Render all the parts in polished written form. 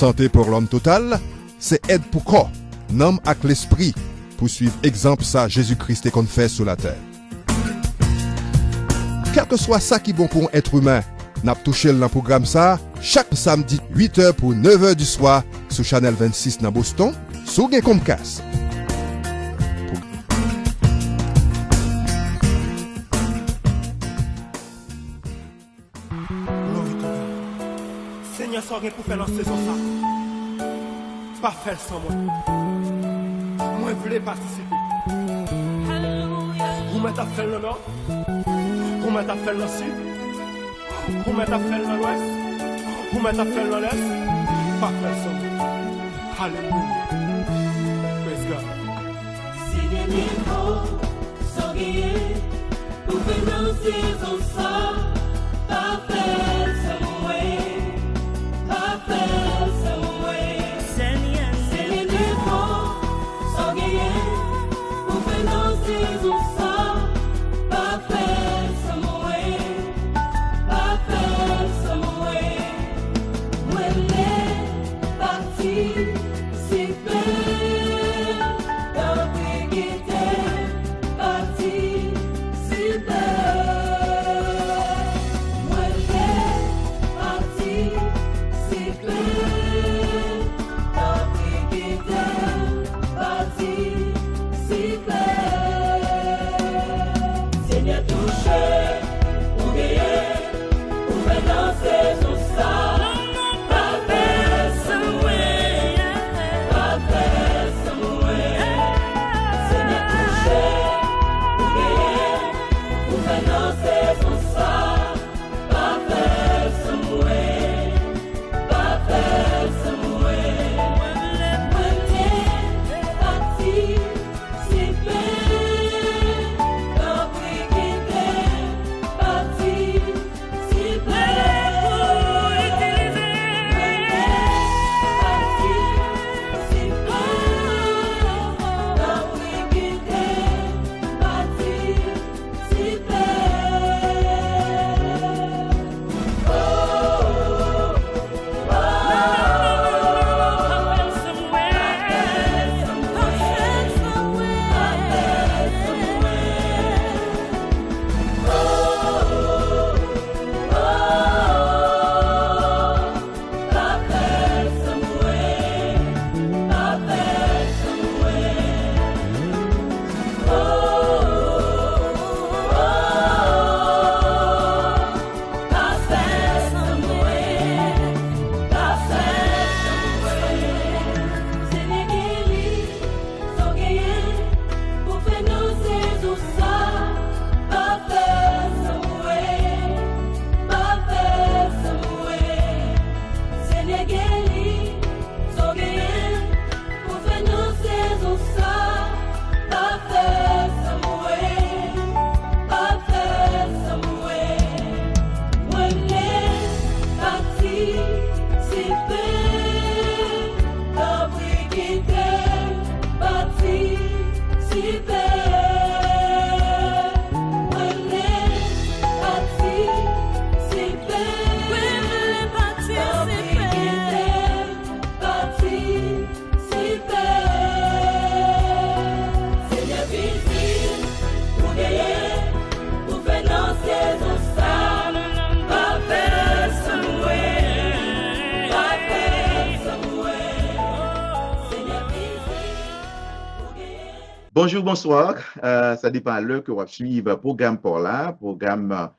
santé pour l'homme total, c'est aide pour corps, nom avec l'esprit, pour suivre exemple ça Jésus-Christ qu'on fait sur la terre. Quel que soit ça qui est bon pour un être humain, n'a touché dans le programme ça, chaque samedi 8h pour 9h du soir sur Channel 26 dans Boston, sur Comcast. Seigneur, ça pour faire dans cette saison ça. Pas faire sans moi. Moi, je voulais participer. Vous mettez à faire le nord, vous mettez à faire le sud, vous mettez à faire l'ouest, vous mettez à faire l'est. Pas faire sans moi. Alléluia. Praise God. Si des niveaux sont guéris, pour faire dans cette saison ça. Pas faire sans moi. Bonjour, bonsoir. Ça dépend de l'heure que vous suivez le programme pour là, programme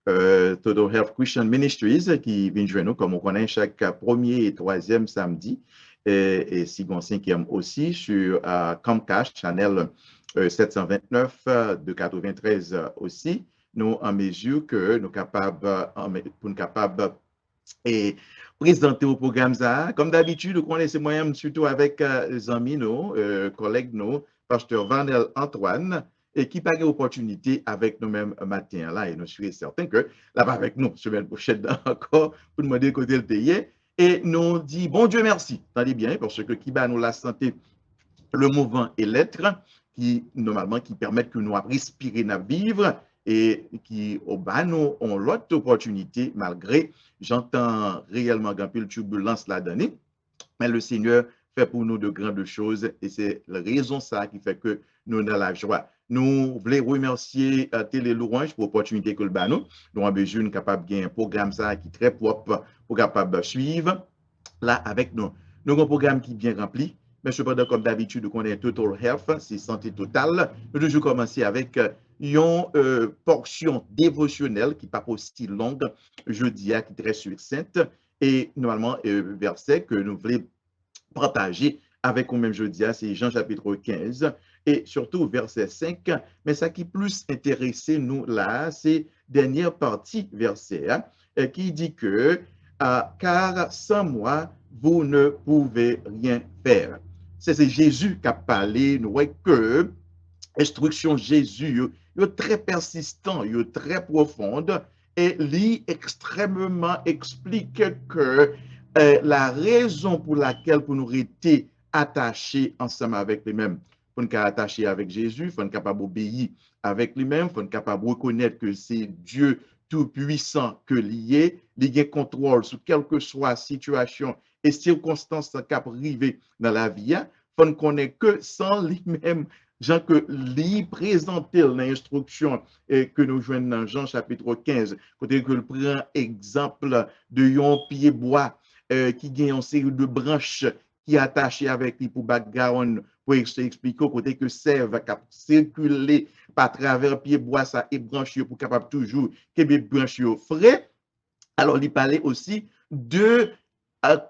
Total Health Christian Ministries qui vient jouer nous comme on connaît chaque premier et troisième samedi et si on cinquième aussi sur Comcast Channel 729 de 93 aussi. Nous en mesure que nous capables pour nous capables et présenter au programme ça. Comme d'habitude, nous connaissons moi surtout avec les amis, nos collègues, nos pasteur Vanel Antoine, et qui pague l'opportunité avec nous-mêmes matin là, et nous sommes certains que là-bas avec nous, semaine prochaine encore, pour nous demander côté le pays, et nous dit bon Dieu merci, attendez bien, parce que qui va nous la santé, le mouvement et l'être, qui normalement qui permettent que nous respirer, nous vivre, et qui au bas nous ont l'autre opportunité, malgré, j'entends réellement grand peu de turbulence là-dedans, mais le Seigneur fait pour nous de grandes choses et c'est la raison ça qui fait que nous avons la joie. Nous voulons remercier Télé Louange pour l'opportunité que le nous. Nous avons besoin de capable de un programme ça qui est très propre pour capable suivre là avec nous. Nous avons un programme qui est bien rempli, mais cependant, comme d'habitude, on est Total Health, c'est santé totale. Nous toujours commencer avec une portion dévotionnelle qui n'est pas aussi longue, jeudi, qui est très succincte, et normalement, verset que nous voulons partager avec nous même jeudi, c'est Jean chapitre 15, et surtout verset 5. Mais ça qui plus intéressé nous là, c'est dernière partie verset qui dit que car sans moi, vous ne pouvez rien faire. C'est Jésus qui a parlé, nous voyons que instruction Jésus est très persistant, est très profonde, et lui extrêmement explique que la raison pour laquelle pour nous rester attachés ensemble avec lui-même, pour nous attacher avec Jésus, il faut être capable d'obéir avec lui-même, il faut être capable de reconnaître que c'est Dieu tout-puissant que lié, il a contrôle sur quelle que soit la situation et circonstances qui arrivent dans la vie, il faut connaître que sans lui-même, Jean que lui présentait l'instruction que nous joignons dans Jean chapitre 15, côté que le prend exemple de un pied bois qui gagne une série de branches qui est attaché avec lui pour background pour expliquer côté que sève qui circuler par travers pied bois ça et branches pour capable toujours que les branches frais. Alors il parlait aussi de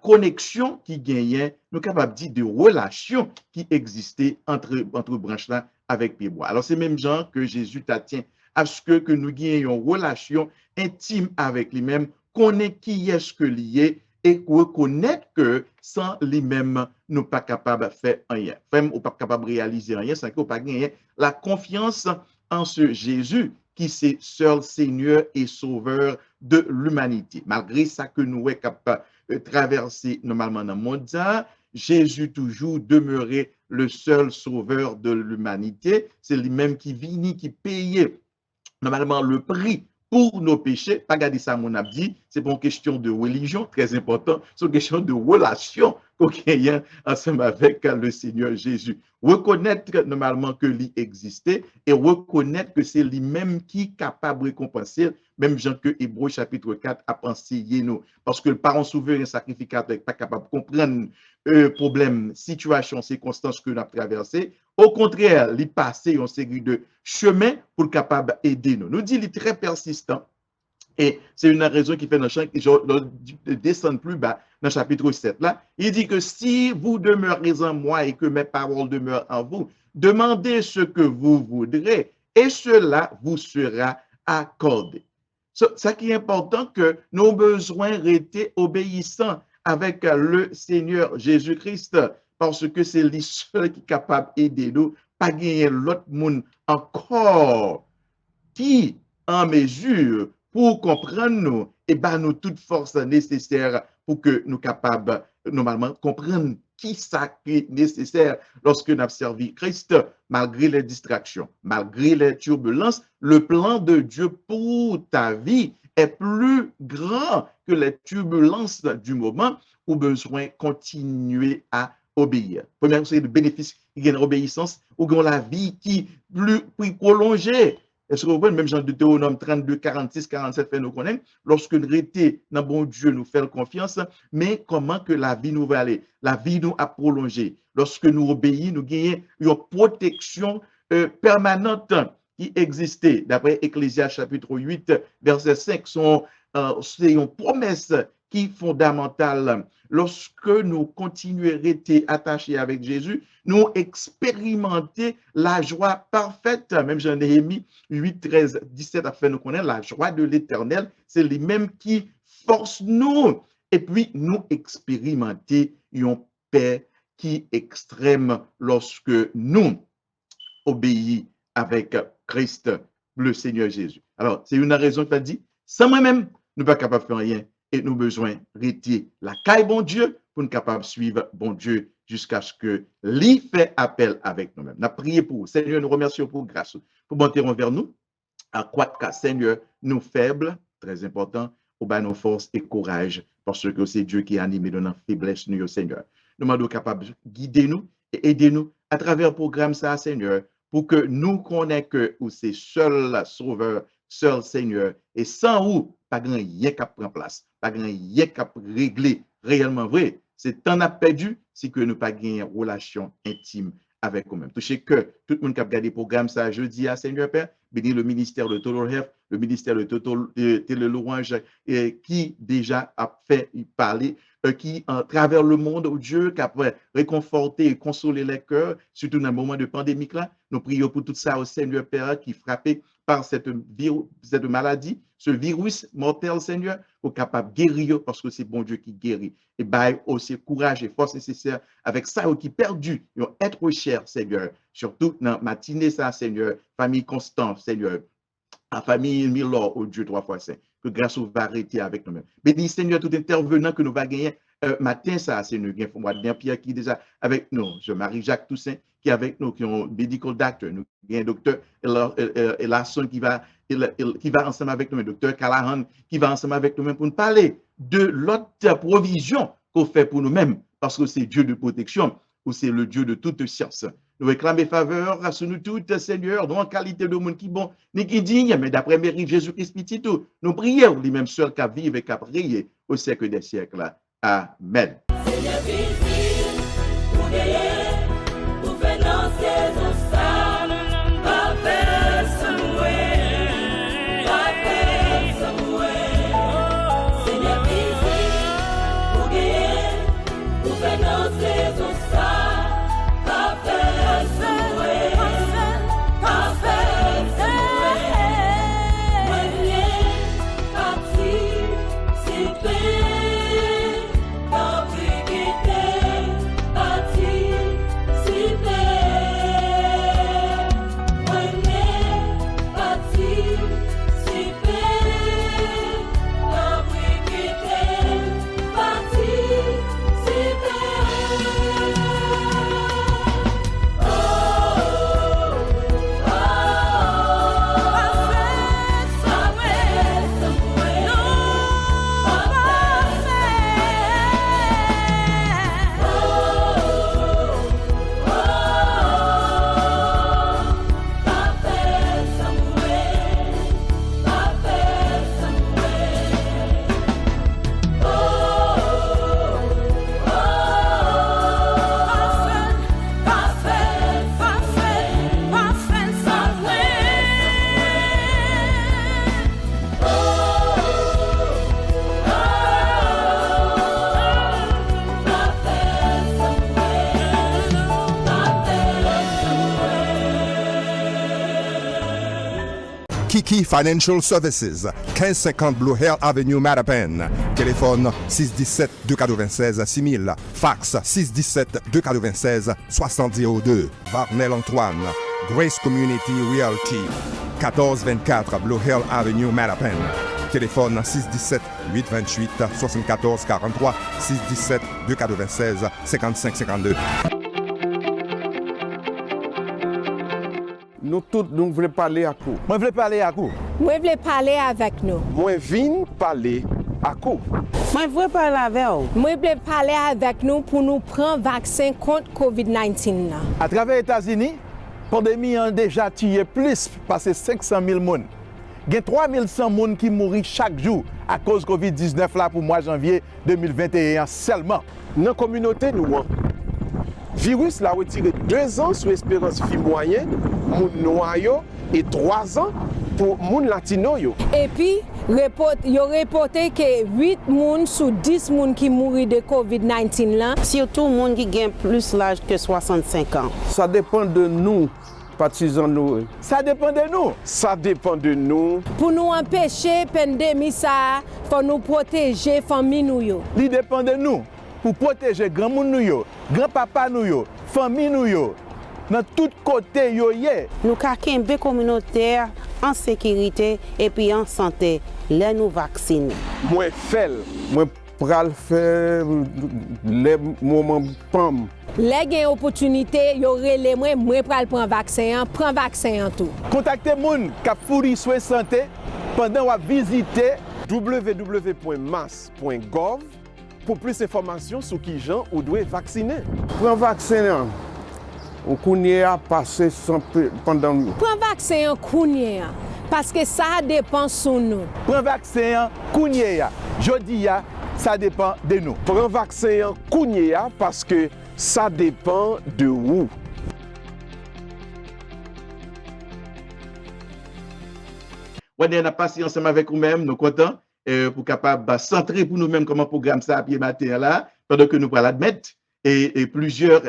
connexion qui gagnait, nous capables de dire de relation qui existait entre branches là avec pied bois. Alors c'est même genre que Jésus t'attient à ce que nous ayons une relation intime avec lui-même, connaître qui est ce que lié et reconnaître que sans lui-même, nous pas capables de faire rien. Même ou pas capable de réaliser rien sans qu'on pas gagner la confiance en ce Jésus qui c'est seul Seigneur et Sauveur de l'humanité. Malgré ça que nous sommes capables traverser normalement dans le monde, Jésus toujours demeurait le seul sauveur de l'humanité. C'est lui-même qui vient, qui payait normalement le prix pour nos péchés. Pas garder ça, mon abdi, c'est pas une question de religion, très important, c'est une question de relation qu'on a ensemble avec le Seigneur Jésus. Reconnaître normalement que lui existait et reconnaître que c'est lui-même qui est capable de récompenser, même Jean que Hébreux chapitre 4 a pensé nous. Parce que le parent souverain sacrificateur n'est pas capable de comprendre problème, situation, circonstances que nous avons traversées. Au contraire, il passe une série de chemins pour capable d'aider nous. Nous dit il est très persistant. Et c'est une raison qui fait dans je descends plus bas dans le chapitre 7 là. Il dit que si vous demeurez en moi et que mes paroles demeurent en vous, demandez ce que vous voudrez et cela vous sera accordé. Ça qui est important que nos besoins restent obéissants avec le Seigneur Jésus-Christ parce que c'est lui seul qui est capable d'aider nous, pas gagner l'autre monde encore qui en mesure pour comprendre nous et nous toute force nécessaire pour que nous capables normalement comprendre qui ça est nécessaire lorsque nous avons servi Christ malgré les distractions, malgré les turbulences. Le plan de Dieu pour ta vie est plus grand que les turbulences du moment où besoin continuer à obéir. Première chose, le bénéfice qui gagne l'obéissance ou gagne la vie qui plus prolongée. Est-ce que vous voyez, même Jean de Deutéronome 32, 46, 47 fait nous connaître, lorsque nous restons dans bon Dieu, nous faisons confiance, mais comment que la vie nous va aller? La vie nous a prolongé. Lorsque nous obéissons, nous gagnons une protection permanente qui existait. D'après Ecclésiaste chapitre 8, verset 5, c'est une promesse qui est fondamentale. Lorsque nous continuons à rester attachés avec Jésus, nous expérimentons la joie parfaite. Même Jean Néhémie 8, 13, 17 a fait nous connaître la joie de l'Éternel. C'est lui-même qui force nous. Et puis, nous expérimentons une paix qui est extrême lorsque nous obéissons avec Christ, le Seigneur Jésus. Alors, c'est une raison qui a dit, sans moi-même, nous ne sommes pas capables de faire rien. Et nous avons besoin de retirer la caille bon Dieu pour nous capables de suivre bon Dieu jusqu'à ce que lui fait appel avec nous-mêmes. Nous prions pour vous. Seigneur, nous remercions pour grâce, pour monter envers nous. À quoi Seigneur, nous faibles, très important, pour nos forces et courage, parce que c'est Dieu qui anime dans notre faiblesse, nous, Seigneur. nous demandons capable de guider nous et aider nous à travers le programme ça, Seigneur, pour que nous connaissions que c'est seul Sauveur, seul Seigneur, et sans où, pas grand rien qui prend place, pas grand rien qui régler réellement vrai. C'est temps à perdu si que nous pas gagner une relation intime avec nous-mêmes. Touchez que tout le monde qui a regardé le programme ça jeudi à Seigneur Père, bénis le ministère de Total Health, le ministère de Télé Louange, qui déjà a fait parler, qui à travers le monde, au Dieu, qui a réconforté et consolé les cœurs, surtout dans le moment de pandémie là. Nous prions pour tout ça au Seigneur Père qui est frappé par cette maladie, ce virus mortel, Seigneur, pour capable de guérir parce que c'est bon Dieu qui guérit. Et bail aussi courage et force nécessaire avec ça qui perdu, être cher, Seigneur, surtout dans matinée ça, Seigneur, famille Constante, Seigneur, la famille Milor, au Dieu 3 fois saint, que grâce va arrêter avec nous-mêmes. Bénis, Seigneur, tout intervenant que nous va gagner matin ça, Seigneur, Pierre qui est déjà avec nous, je Marie-Jacques Toussaint qui est avec nous, qui ont medical doctor, nous avons un docteur Elarson qui va ensemble avec nous, un docteur Callahan qui va ensemble avec nous pour nous parler de l'autre provision qu'on fait pour nous-mêmes, parce que c'est Dieu de protection, ou c'est le Dieu de toute science. Nous réclamons faveur à nous toutes, Seigneur, non en qualité de monde qui bon, ni qui digne, mais d'après mérite Jésus-Christ petit tout. Nous prions, lui-même seul qu'à vivre et qu'à prier au siècle des siècles. Amen. Seigneur, visite, pour guérir, pour faire danser au sable, pas faire Samuel. Seigneur, visite, pour guérir, pour faire danser au sable, pas faire Samuel. Pas faire Samuel. Moi, viens, participer. Kiki Financial Services, 1550 Blue Hill Avenue, Mattapan. Téléphone 617-296-6000. Fax 617-296-6002. Varnel Antoine. Grace Community Realty, 1424 Blue Hill Avenue, Mattapan. Téléphone 617-828-7443. 617-296-5552. Nous tous, nous voulons parler à vous. Moi, je veux parler à vous. Moi, je veux parler avec nous. Moi, je viens parler à vous. Moi, je veux parler avec vous. Moi, je veux parler avec nous pour nous prendre vaccin contre COVID-19. À travers les États-Unis, la pandémie a déjà tué plus, passé 500 000 personnes. Il y a 3100 personnes qui mourent chaque jour à cause de COVID-19 là pour le mois de janvier 2021 seulement. Dans la communauté, nous, le virus a retiré 2 ans sur l'espérance de vie moyenne, moun noir et 3 ans pour moun latino. Et puis, il a reporté que 8 personnes sur 10 personnes qui mourent de COVID-19 là. Surtout les gens qui ont plus l'âge que 65 ans. Ça dépend de nous, partisans nous. Ça dépend de nous. Ça dépend de nous. Pour nous empêcher la pandémie, il faut nous protéger les familles. Il dépend de nous. Pour protéger grand monde nous, grand papa nous, famille nous, dans tous côtés yo yé. Nous avons une communautaire en sécurité et puis en santé, les nous vacciner. Moi pral faire les moments pam. Les gain opportunité, yo relé moi pral prendre vaccin en tout. Contactez moun qui fourri soin santé pendant ou visiter www.mass.gov pour plus d'informations sur qui gens ou doit vacciner. Prends vaccin, on connaît à passer pendant. Prends vaccin kounye parce que ça dépend sur nous. Prends vaccin kounye ya. Jodi ya, ça dépend de nous. Prends vaccin Kounia parce que ça dépend de vous. On a passé ensemble avec vous-même, nous contents, pour capable centrer pour nous-mêmes comment programme ça à pied matin là, pendant que nous pourrons l'admettre, et plusieurs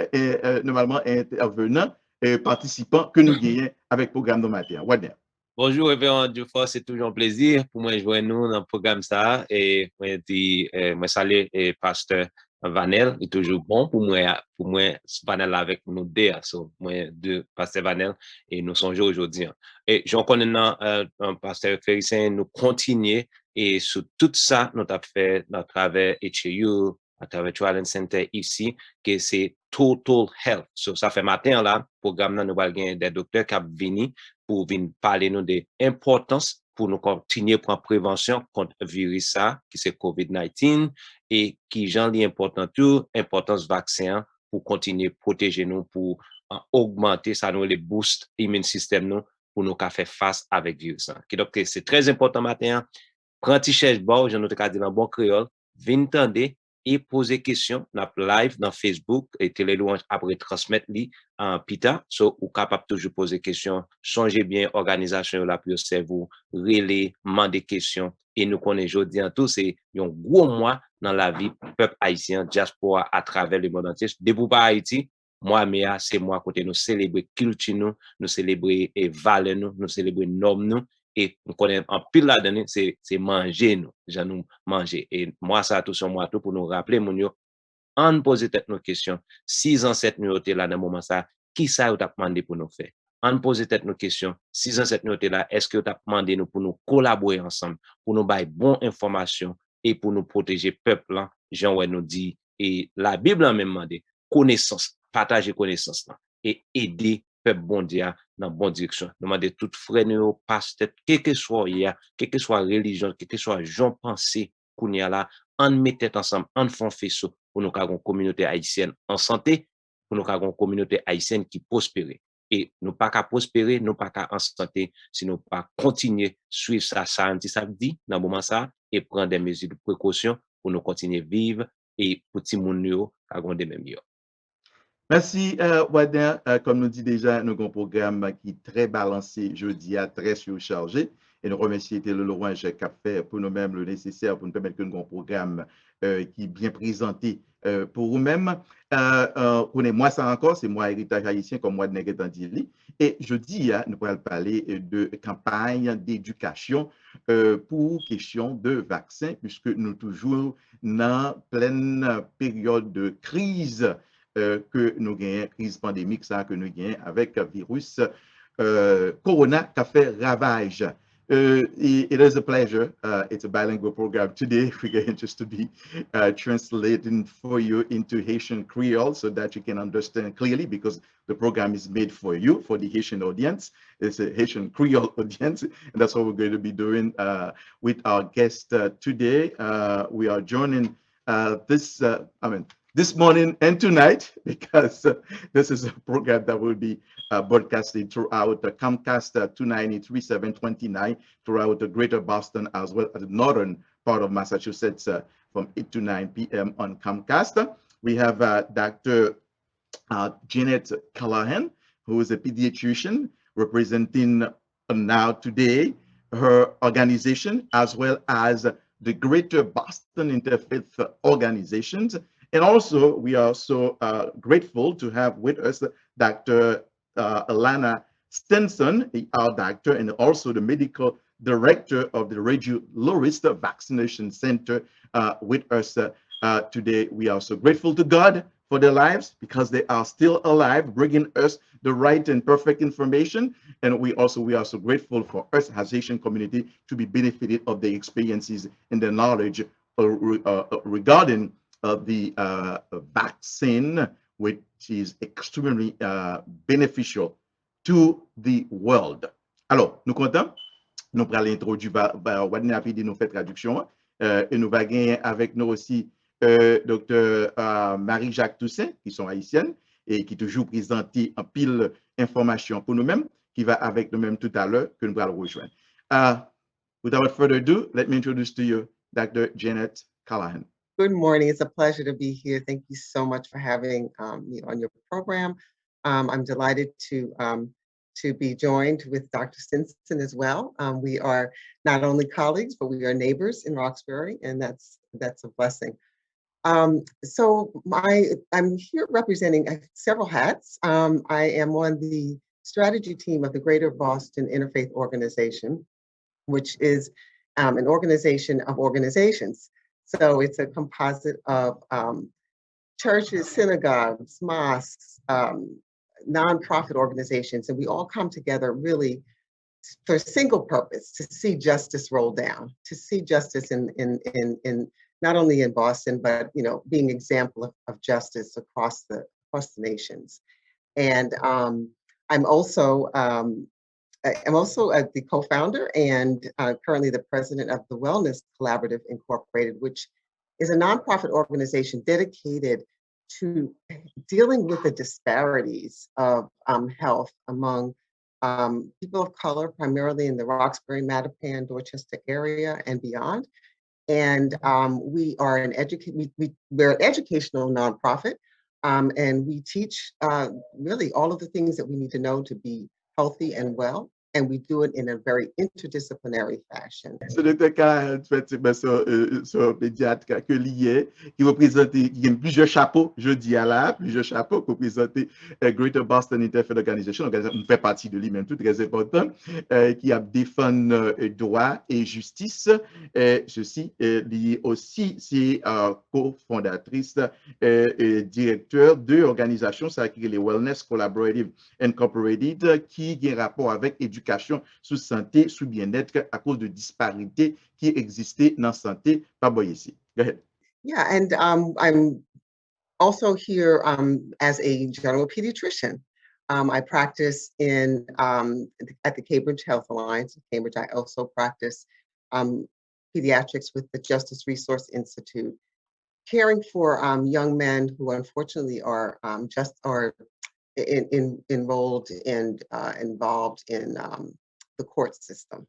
normalement intervenants et participants que nous gagnons avec le programme de matin. Bonjour, Révérend Dufort, c'est toujours un plaisir pour moi de jouer nous dans le programme ça, et moi salue le pasteur Vanel, est toujours bon pour moi Vanel avec nous deux, moi de pasteur Vanel, et nous songeons aujourd'hui. Et j'en connais un pasteur Féricien, nous continuons, et sur tout ça, nous avons fait à travers HAU, à travers Trial Center ici, que c'est Total Health. So, ça fait matin là, programme là, nous allons gagner des docteurs qui viennent pour venir parler nous de l'importance pour nous continuer pour la prévention contre le virus ça, qui c'est COVID-19, et qui j'en dis important tout, importance vaccin pour continuer à protéger nous, pour augmenter ça, nous les boost immune système nous, pour nous faire face avec le virus. Donc, c'est très important matin. Prends un petit cherche bord, je nous ai dit dans bon créole, venez tendre et poser questions dans live dans Facebook et télé louange après transmettre li en pita, so ou capable toujours poser questions. Changez bien organisation là pour cerveau, relais, demander questions et nous connaissons aujourd'hui en tout c'est un gros mois dans la vie peuple haïtien diaspora à travers le monde entier. Depuis pas Haïti, moi mais c'est moi côté nous célébrer culture nous célébrer et valeurs nous célébrer normes nous. Et nous connaissons en pile là-dedans, c'est manger, nous, nous manger. Et moi, ça a tout sur moi, tout pour nous rappeler, mon yo, en poser tête nos questions, 6 ans, 7 nous là dans le moment ça, qui ça vous a demandé pour nous faire? En poser tête nos questions, 6 ans, 7 nous là, est-ce que vous a demandé nous pour nous collaborer ensemble, pour nous bailler bonne information et pour nous protéger peuple là, Jean ouais nous dit, et la Bible a même demandé, connaissance, partager connaissance là, et aider peuple bon Dieu dans bonne direction. Demander tout frère nous pasteur quel que soit religion, quel que soit gens pensée qu'on y a là, on mettait ensemble, on font faisceau pour nous avoir une communauté haïtienne en santé, pour nous avoir une communauté haïtienne qui prospère. Et nous pas qu'à prospérer, nous pas qu'à en santé, sinon pas continuer suivre ça ça dit dans le moment ça et prendre des mesures de précaution pour nous continuer vivre et pour tout le monde avoir des mêmes. Merci, Wadner. Comme nous dit déjà, nous avons un programme qui est très balancé jeudi, très surchargé. Et nous remercions le Louange qui a fait pour nous-mêmes le nécessaire pour nous permettre que nous avons un programme qui est bien présenté pour vous-mêmes. Moi, ça encore, c'est moi, héritage haïtien, comme moi, Wadner est en dit. Et jeudi, nous allons parler de campagne d'éducation pour question de vaccin, puisque nous toujours dans pleine période de crise. Que nous gagnons, crise pandémique, ça que nous gagnons avec le virus Corona qui a fait ravage. It is a pleasure. It's a bilingual program today. We're going just to be translating for you into Haitian Creole so that you can understand clearly because the program is made for you, for the Haitian audience. It's a Haitian Creole audience. And that's what we're going to be doing with our guest today. We are joining this morning and tonight, because this is a program that will be broadcasted throughout the Comcast 293, 729, throughout the greater Boston, as well as the northern part of Massachusetts from 8 to 9 p.m. on Comcast. We have Dr. Janet Callahan, who is a pediatrician representing now today her organization, as well as the Greater Boston Interfaith Organizations. And also, we are so grateful to have with us Dr. Alana Stenson, our doctor, and also the medical director of the Radio Lowrist Vaccination Center with us today. We are so grateful to God for their lives because they are still alive, bringing us the right and perfect information. And we are so grateful for us as Haitian community to be benefited of their experiences and their knowledge regarding the vaccine, which is extremely beneficial to the world. Alors, nous comptons, nous allons introduire Wadner Apidi nous fait traduction et nous allons gagner avec nous aussi Dr. Marie-Jacques Toussaint, qui sont haïtiennes et qui toujours présentent en pile information pour nous-mêmes, qui va avec nous-mêmes tout à l'heure, que nous allons rejoindre. Without further ado, let me introduce to you Dr. Janet Callahan. Good morning. It's a pleasure to be here. Thank you so much for having me on your program. I'm delighted to be joined with Dr. Stinson as well. We are not only colleagues, but we are neighbors in Roxbury, and that's a blessing. So I'm here representing several hats. I am on the strategy team of the Greater Boston Interfaith Organization, which is an organization of organizations. So it's a composite of churches, synagogues, mosques, nonprofit organizations, and we all come together really for a single purpose: to see justice roll down, to see justice in not only in Boston, but being example of justice across the nations. And I'm also the co-founder and currently the president of the Wellness Collaborative Incorporated, which is a nonprofit organization dedicated to dealing with the disparities of health among people of color, primarily in the Roxbury, Mattapan, Dorchester area and beyond. And we are we're an educational nonprofit, and we teach really all of the things that we need to know to be healthy and well, and we do it in a very interdisciplinary fashion. So, Dr. Callahan, effectivement, son pédiatre que lié, qui représente, qui a plusieurs chapeaux, je dis à la, plusieurs chapeaux qui représentent Greater Boston Interfaith Organization, on fait partie de lui-même, tout très important, qui a défendu droit et justice. Ceci lié aussi, c'est co-fondatrice et directeur de l'organisation, ça qui est les Wellness Collaborative Incorporated, qui a un rapport avec éducation sous santé, sous bien-être à cause de disparités qui existaient dans la santé. Go ahead. Yeah, and I'm also here as a general pediatrician. I practice at the Cambridge Health Alliance in Cambridge. I also practice pediatrics with the Justice Resource Institute, caring for young men who unfortunately are enrolled and involved in the court system.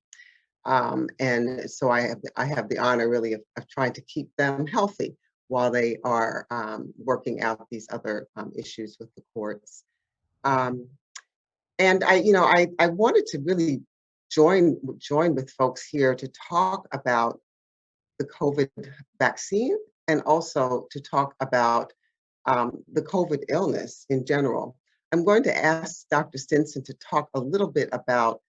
And so I have the honor really of trying to keep them healthy while they are working out these other issues with the courts. And I wanted to really join with folks here to talk about the COVID vaccine and also to talk about the COVID illness in general. I'm going to ask Dr. Stinson to talk a little bit about,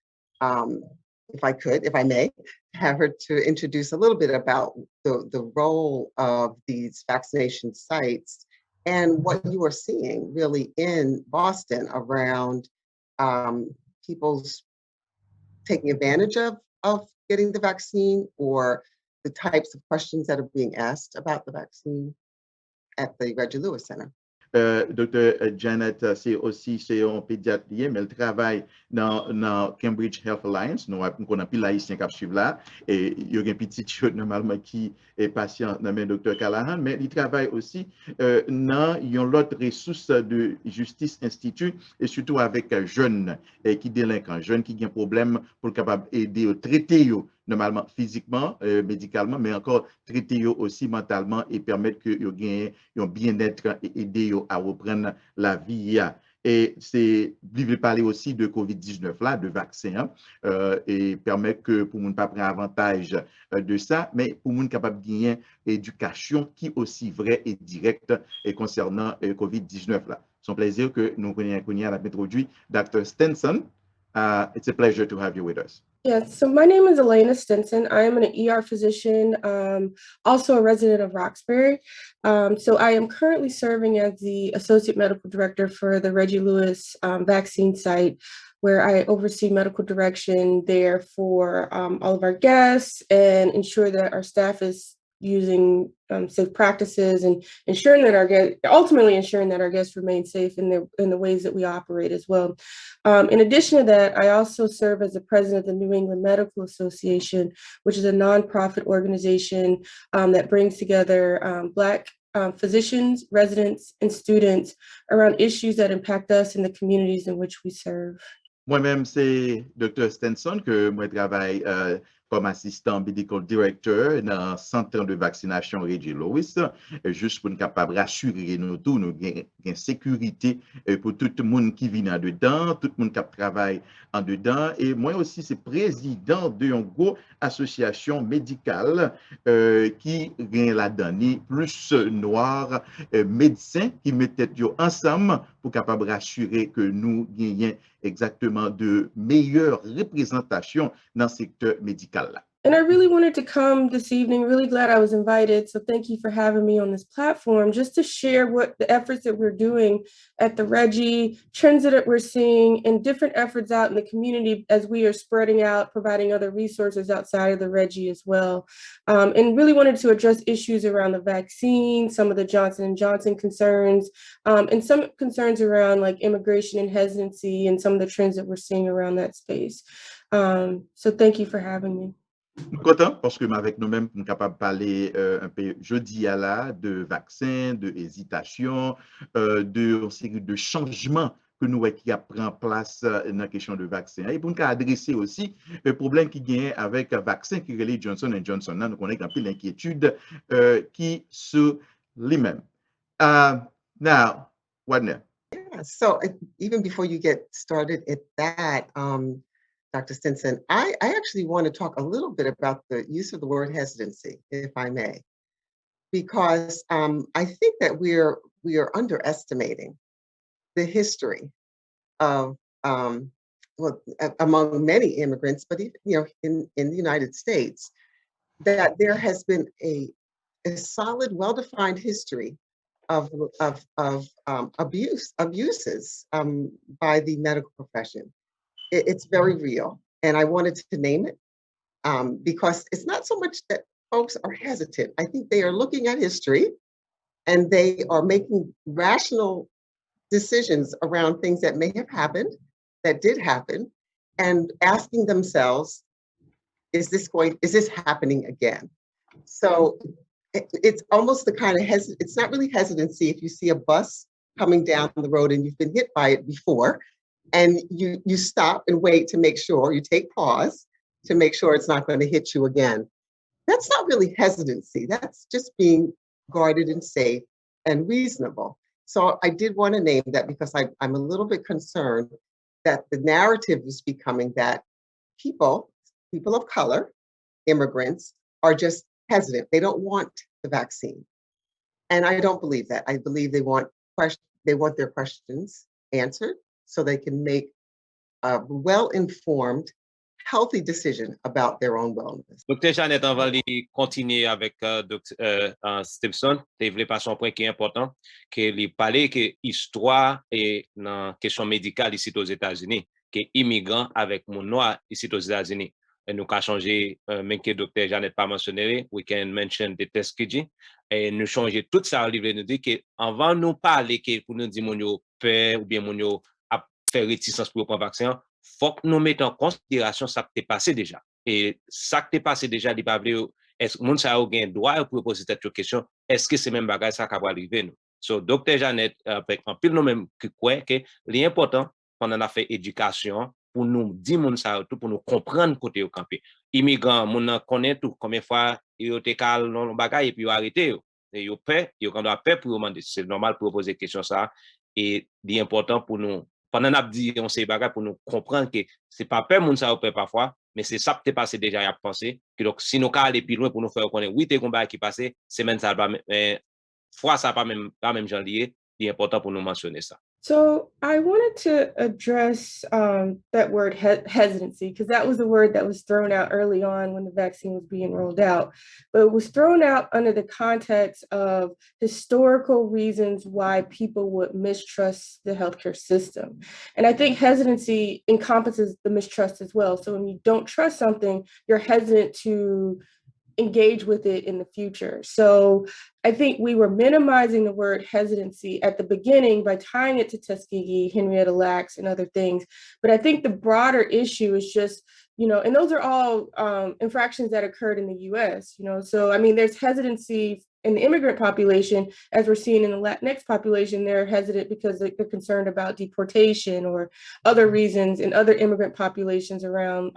if I may, have her to introduce a little bit about the role of these vaccination sites and what you are seeing really in Boston around people's taking advantage of getting the vaccine, or the types of questions that are being asked about the vaccine at the Reggie Lewis Center. Dr. Janet, c'est un pédiatre lié, mais elle travaille dans Cambridge Health Alliance. Nous avons pile haïtien qui suivent là. Et il y a un petit chose normalement qui est patient dans le Dr. Callahan, mais il travaille aussi dans l'autre ressource de Justice Institute et surtout avec jeunes qui délinquent, jeunes qui ont un problème pour capable aider à traiter normalement physiquement, médicalement, mais encore traiter aussi mentalement et permettre que yo gagne un bien-être et aider à reprendre la vie. Et c'est parler aussi de COVID-19 là, de vaccin, et permettre que pour ne pas prendre avantage de ça, mais pour nous capable de gagner éducation qui aussi vraie et directe et concernant COVID-19 là. C'est un plaisir que nous connaissons à la introduit Dr. Stinson. It's a pleasure to have you with us. Yes, so my name is Elena Stinson. I am an ER physician, also a resident of Roxbury. So I am currently serving as the Associate Medical Director for the Reggie Lewis vaccine site, where I oversee medical direction there for all of our guests and ensure that our staff is using safe practices and ensuring that our guests, ultimately ensuring that our guests remain safe in the ways that we operate as well. In addition to that, I also serve as the president of the New England Medical Association, which is a nonprofit organization that brings together Black physicians, residents, and students around issues that impact us in the communities in which we serve. Moi-même, c'est Dr. Stenson que moi travaille comme assistant medical director dans le centre de vaccination Reggie Lewis, juste pour nous capable rassurer nous tous, nous gain sécurité pour tout le monde qui vient en dedans, tout le monde qui travaille en dedans. Et moi aussi, c'est président d'une grosse association médicale qui gagne la donnée plus noir médecins qui mettent ensemble pour capable rassurer que nous gagnons exactement de meilleures représentations dans le secteur médical. And I really wanted to come this evening, really glad I was invited. So thank you for having me on this platform, just to share what the efforts that we're doing at the Reggie, trends that we're seeing, and different efforts out in the community as we are spreading out, providing other resources outside of the Reggie as well. And really wanted to address issues around the vaccine, some of the Johnson & Johnson concerns, and some concerns around like immigration and hesitancy and some of the trends that we're seeing around that space. So thank you for having me. Nous sommes contents parce que avec nous-mêmes, nous sommes capables de parler un peu jeudi à là de vaccins, de hésitation, de série de changements que nous voyons qui prend place dans la question de vaccin. Et pour nous adresser aussi le problème qui gagne avec le vaccin qui relie Johnson & Johnson, nous connaissons un peu l'inquiétude qui se lui-même. Now, Wadner. Yeah, so even before you get started at that, Dr. Stinson, I actually want to talk a little bit about the use of the word hesitancy, if I may, because I think that we are underestimating the history of among many immigrants, but even, in the United States, that there has been a solid, well-defined history of abuses by the medical profession. It's very real, and I wanted to name it because it's not so much that folks are hesitant. I think they are looking at history and they are making rational decisions around things that may have happened, that did happen, and asking themselves, is this happening again? So it's almost the kind of it's not really hesitancy if you see a bus coming down the road and you've been hit by it before, and you stop and wait to make sure, you take pause to make sure it's not going to hit you again. That's not really hesitancy. That's just being guarded and safe and reasonable. So I did want to name that because I'm a little bit concerned that the narrative is becoming that people of color, immigrants, are just hesitant. They don't want the vaccine. And I don't believe that. I believe they want their questions answered, so they can make a well-informed, healthy decision about their own wellness. Dr. Jeannette, on va continuer avec Dr. Stinson. Tu voulais passer un point qui est important, qu'il parlait que l'histoire est dans question médicale ici aux États-Unis, que immigrants avec mon noir ici aux États-Unis. Et nous avons changé, même que Dr. Jeannette pas mentionné, we can mention the Tuskegee, et nous changer tout ça, Olivier nous dit que avant nous parler que pour nous dire mon yo peur ou bien mon yo faire réticence pour prendre vaccin, faut que nous mettons en considération ça qui est passé déjà. Et ça qui est passé déjà, il pas est-ce que moun ça a un droit pour poser cette question, est-ce que c'est même bagage ça qui va arriver nous? So Dr. Jeannette avec un pile nous même qui croit que l'important pendant la fait éducation pour nous dire moun ça tout pour nous comprendre côté au campé. Immigrants moun connaît tout combien fois yo te cal non bagage et puis yo arrêté yo. Et yo peur, yo quand doit peur pour demander, c'est normal pour poser question ça et l'important pour nous pendant n'a dit on sait bagage pour nous comprendre que c'est pas peur moun ça peur parfois mais c'est ça qui est passé déjà y a pensé que donc si nous ca aller plus loin pour nous faire connaître oui t'es combat qui passé semaine ça pas fois ça pas même janvier c'est important pour nous mentionner ça. So I wanted to address that word hesitancy, because that was the word that was thrown out early on when the vaccine was being rolled out. But it was thrown out under the context of historical reasons why people would mistrust the healthcare system. And I think hesitancy encompasses the mistrust as well. So when you don't trust something, you're hesitant to engage with it in the future. So I think we were minimizing the word hesitancy at the beginning by tying it to Tuskegee, Henrietta Lacks, and other things. But I think the broader issue is just, and those are all infractions that occurred in the US, so I mean, there's hesitancy in the immigrant population, as we're seeing in the Latinx population. They're hesitant because they're concerned about deportation or other reasons in other immigrant populations around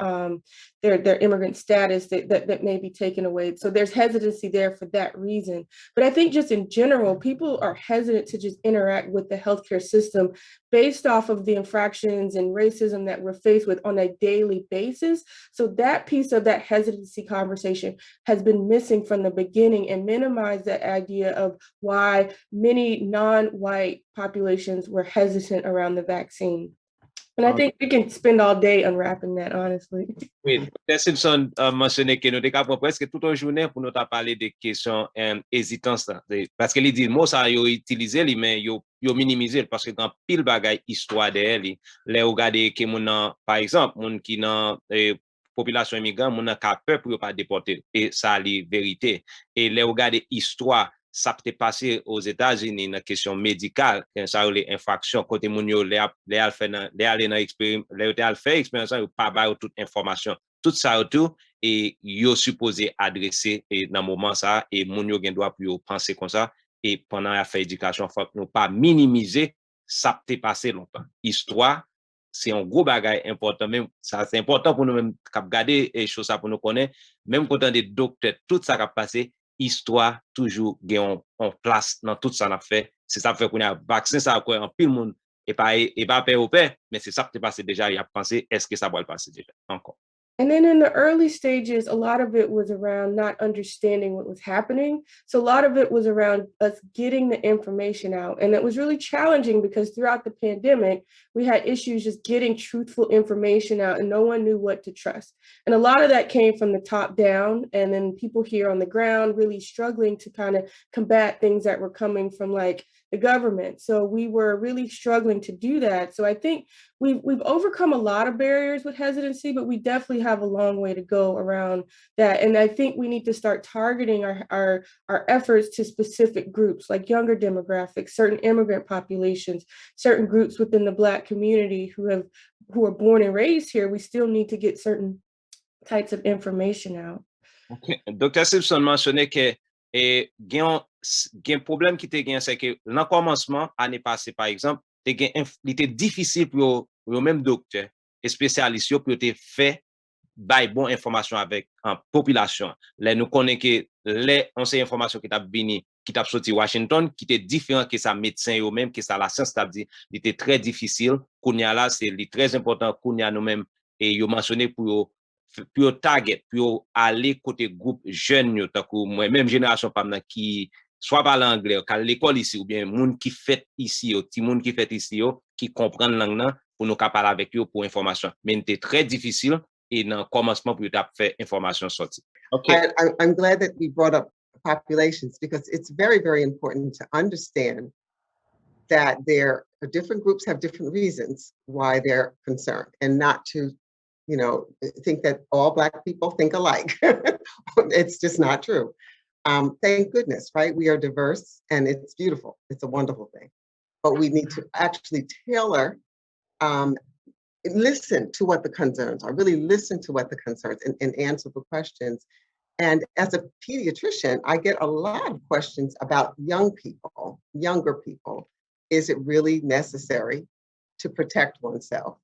their immigrant status that may be taken away. So there's hesitancy there for that reason. But I think just in general, people are hesitant to just interact with the healthcare system based off of the infractions and racism that we're faced with on a daily basis. So that piece of that hesitancy conversation has been missing from the beginning, and minimized that idea of why many non-white populations were hesitant around the vaccine. And I think we can spend all day unwrapping that, honestly. Oui, Dr. Simpson mentionné que nous avons presque toute une journée pour nous parler des questions hésitantes. Parce que il dit, moi, ça, yo utilisé, mais yo minimisé, parce que dans pile bagay histoire d'elle, les regarder que par exemple, mon qui dans population immigrante, mon a peur pour pas déporter, et ça, c'est vérité. Et les regarder histoire, ça peut passer aux États-Unis dans question médicale, quand ça les infractions côté moun yo les aller dans expérience yo pas ba toute information, tout ça tout et yo supposé adresser dans moment ça, et moun yo gen droit pour penser comme ça, et pendant la fait éducation faut nous pas minimiser ça peut passer longtemps. Histoire c'est un gros bagage important, même ça c'est important pour nous même cap garder et chose ça pour nous connaître, même quand on des docteurs tout ça qui passé, histoire toujours gagne en place dans tout ça n'a fait. C'est ça fait qu'on a vaccin ça quoi en pile monde et pas peur au père, mais c'est ça qui est passé déjà, il a pensé est-ce que ça va le passer déjà encore. And then in the early stages, a lot of it was around not understanding what was happening. So a lot of it was around us getting the information out. And it was really challenging because throughout the pandemic, we had issues just getting truthful information out, and no one knew what to trust. And a lot of that came from the top down, and then people here on the ground really struggling to kind of combat things that were coming from like the government. So we were really struggling to do that. So I think we've overcome a lot of barriers with hesitancy, but we definitely have a long way to go around that. And I think we need to start targeting our efforts to specific groups like younger demographics, certain immigrant populations, certain groups within the Black community who are born and raised here. We still need to get certain types of information out. Okay. Dr. Simpson mentionnait que un problème qui était c'est que dans le commencement l'année passée par exemple, il était difficile pour le même docteur et spécialiste pour te faire bail bonne information avec en population. Là nous connaissons que les informations qui t'a venu qui t'a sorti Washington qui était différent que ça médecin eux même que ça la science t'a dit, il était très difficile. Kounya là c'est très important kounya nous même et yo mentionné pour target pour aller côté groupe jeune yo tant que moi même génération pas qui soit parler anglais à l'école ici ou bien monde qui fait ici ti monde qui fait ici qui comprend langue là pour nous parler avec eux pour information, mais c'était très difficile et dans commencement pour faire information sortie. Okay. I'm glad that we brought up populations because it's very, very important to understand that different groups have different reasons why they're concerned, and not to think that all Black people think alike. It's just not true. Thank goodness, right? We are diverse and it's beautiful. It's a wonderful thing. But we need to actually tailor, listen to what the concerns are, really listen to what the concerns and answer the questions. And as a pediatrician, I get a lot of questions about younger people. Is it really necessary to protect oneself?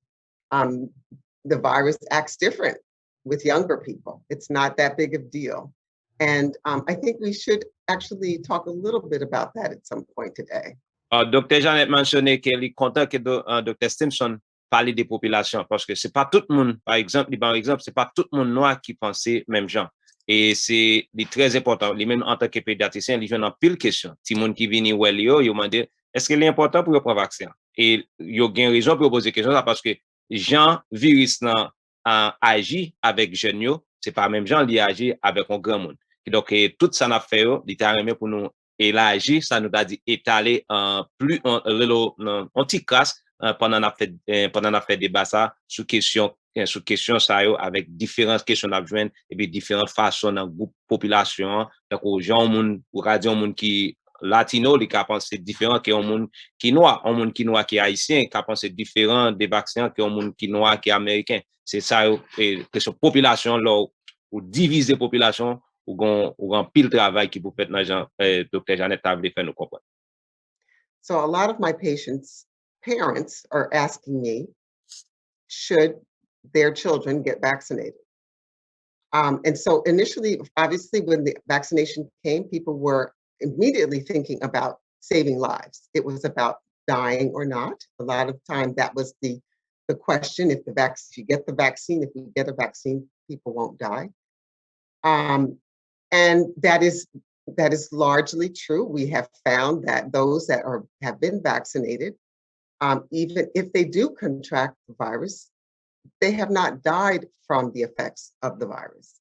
The virus acts different with younger people. It's not that big of a deal. And I think we should actually talk a little bit about that at some point today. Dr. Jeannette mentionné qu'elle est content que Dr. Simpson parle des populations parce que c'est pas tout le monde, par exemple, c'est pas tout le monde noir qui pense même genre. Et c'est très important, même en tant que pédiatricien, il y a pile question. Si monde qui vient où yo demande est-ce que c'est important pour prendre vaccin? Et yo gain raison pour poser question parce que Jean virus agit avec jeunes yo, c'est pas même gens li agit avec un grand monde. Donc tout ça n'a fait littéralement pour nous élargir, ça nous a dit étaler plus un petit crasse pendant n'a fait débat ça sous question ça yo avec différentes questions n'a joindre et puis différentes façons dans groupe population donc aux gens monde ou radio monde qui latino les qui pensent différent que un monde qui noir qui haïtien qui pense différent des vaccins que un monde qui noir qui américain c'est ça et question population là ou diviser population ou gon pile travail qui pour faire dans docteur Jeannette t'a voulu faire nous comprendre. So a lot of my patients' parents are asking me, should their children get vaccinated? And so initially, obviously, when the vaccination came, people were immediately thinking about saving lives. It was about dying or not. A lot of time that was the question, if you get the vaccine, if we get a vaccine, people won't die. And that is largely true. We have found that those that have been vaccinated, even if they do contract the virus, they have not died from the effects of the virus.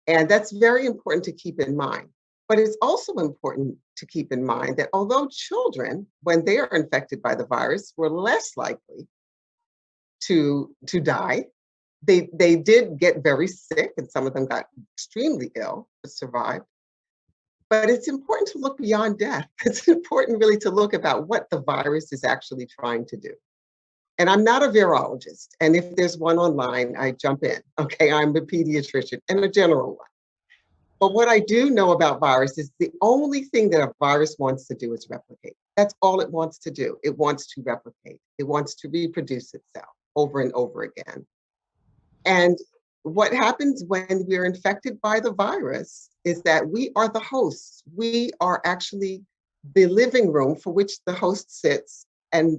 And that's very important to keep in mind. But it's also important to keep in mind that although children, when they are infected by the virus, were less likely to die, they did get very sick, and some of them got extremely ill but survived. But it's important to look beyond death. It's important really to look about what the virus is actually trying to do. And I'm not a virologist. And if there's one online, I jump in. Okay, I'm a pediatrician and a general one. But what I do know about viruses is the only thing that a virus wants to do is replicate. That's all it wants to do. It wants to replicate. It wants to reproduce itself over and over again. And what happens when we're infected by the virus is that we are the hosts. We are actually the living room for which the host sits and